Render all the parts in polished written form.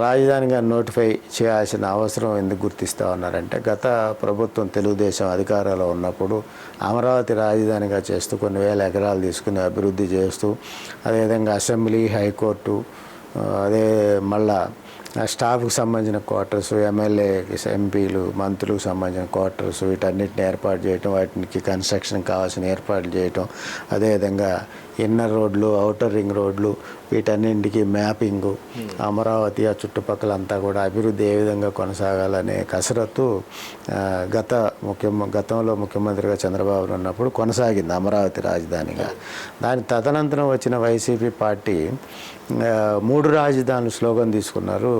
రాజధానిగా నోటిఫై చేయాల్సిన అవసరం ఎందుకు గుర్తిస్తూ ఉన్నారంటే, గత ప్రభుత్వం తెలుగుదేశం అధికారంలో ఉన్నప్పుడు అమరావతి రాజధానిగా చేస్తూ కొన్ని వేల ఎకరాలు తీసుకుని అభివృద్ధి చేస్తూ, అదేవిధంగా అసెంబ్లీ, హైకోర్టు, అదే మళ్ళా స్టాఫ్కి సంబంధించిన క్వార్టర్స్, ఎమ్మెల్యేకి, ఎంపీలు, మంత్రులకు సంబంధించిన క్వార్టర్స్, వీటన్నిటిని ఏర్పాటు చేయటం, వాటికి కన్స్ట్రక్షన్ కావాల్సిన ఏర్పాట్లు చేయటం, అదేవిధంగా ఇన్నర్ రోడ్లు, ఔటర్ రింగ్ రోడ్లు, వీటన్నింటికి మ్యాపింగు, అమరావతి ఆ చుట్టుపక్కలంతా కూడా అభివృద్ధి ఏ విధంగా కొనసాగాలనే కసరత్తు గతంలో ముఖ్యమంత్రిగా చంద్రబాబు ఉన్నప్పుడు కొనసాగింది అమరావతి రాజధానిగా. దాని తదనంతరం వచ్చిన వైసీపీ పార్టీ 3 రాజధానులు స్లోగన్ తీసుకున్నారు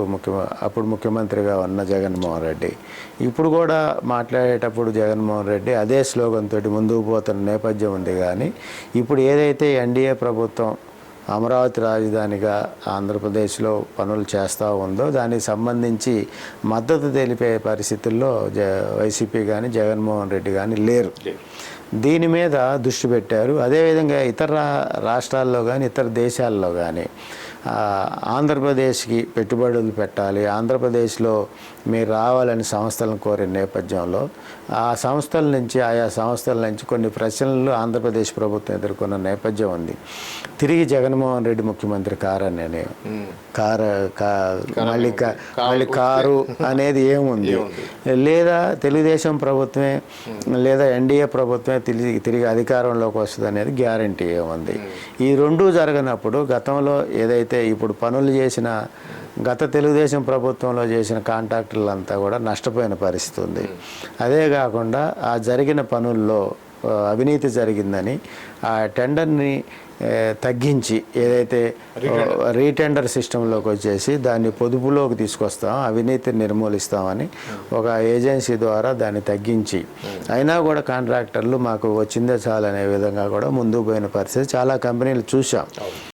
అప్పుడు ముఖ్యమంత్రిగా ఉన్న జగన్మోహన్ రెడ్డి. ఇప్పుడు కూడా మాట్లాడేటప్పుడు జగన్మోహన్ రెడ్డి అదే స్లోగన్ తోటి ముందుకు పోతున్న నేపథ్యం ఉంది. కానీ ఇప్పుడు ఏదైతే ఎన్డీఏ ప్రభుత్వం అమరావతి రాజధానిగా ఆంధ్రప్రదేశ్లో పనులు చేస్తూ ఉందో దానికి సంబంధించి మద్దతు తెలిపే పరిస్థితుల్లో వైసీపీ కానీ జగన్మోహన్ రెడ్డి కానీ లేరు. దీని మీద దృష్టి పెట్టారు. అదేవిధంగా ఇతర రాష్ట్రాల్లో కానీ ఇతర దేశాల్లో కానీ ఆంధ్రప్రదేశ్కి పెట్టుబడులు పెట్టాలి, ఆంధ్రప్రదేశ్లో మీరు రావాలని సంస్థలను కోరిన నేపథ్యంలో ఆయా సంస్థల నుంచి కొన్ని ప్రశ్నలు ఆంధ్రప్రదేశ్ ప్రభుత్వం ఎదుర్కొన్న నేపథ్యం ఉంది. తిరిగి జగన్మోహన్ రెడ్డి ముఖ్యమంత్రి మళ్ళీ కారు అనేది ఏముంది, లేదా తెలుగుదేశం ప్రభుత్వమే లేదా ఎన్డీఏ ప్రభుత్వమే తిరిగి అధికారంలోకి వస్తుంది అనేది గ్యారంటీ ఏముంది. ఈ రెండూ జరగనప్పుడు గతంలో ఏదైతే ఇప్పుడు పనులు చేసిన గత తెలుగుదేశం ప్రభుత్వంలో చేసిన కాంట్రాక్టర్లంతా కూడా నష్టపోయిన పరిస్థితి ఉంది. అదే కాకుండా ఆ జరిగిన పనుల్లో అవినీతి జరిగిందని ఆ టెండర్ని తగ్గించి ఏదైతే రీటెండర్ సిస్టంలోకి వచ్చేసి దాన్ని పొదుపులోకి తీసుకొస్తాం, అవినీతిని నిర్మూలిస్తామని ఒక ఏజెన్సీ ద్వారా దాన్ని తగ్గించి అయినా కూడా కాంట్రాక్టర్లు మాకు వచ్చిందే చాలనే విధంగా కూడా ముందుకు పోయిన పరిస్థితి చాలా కంపెనీలు చూసాం.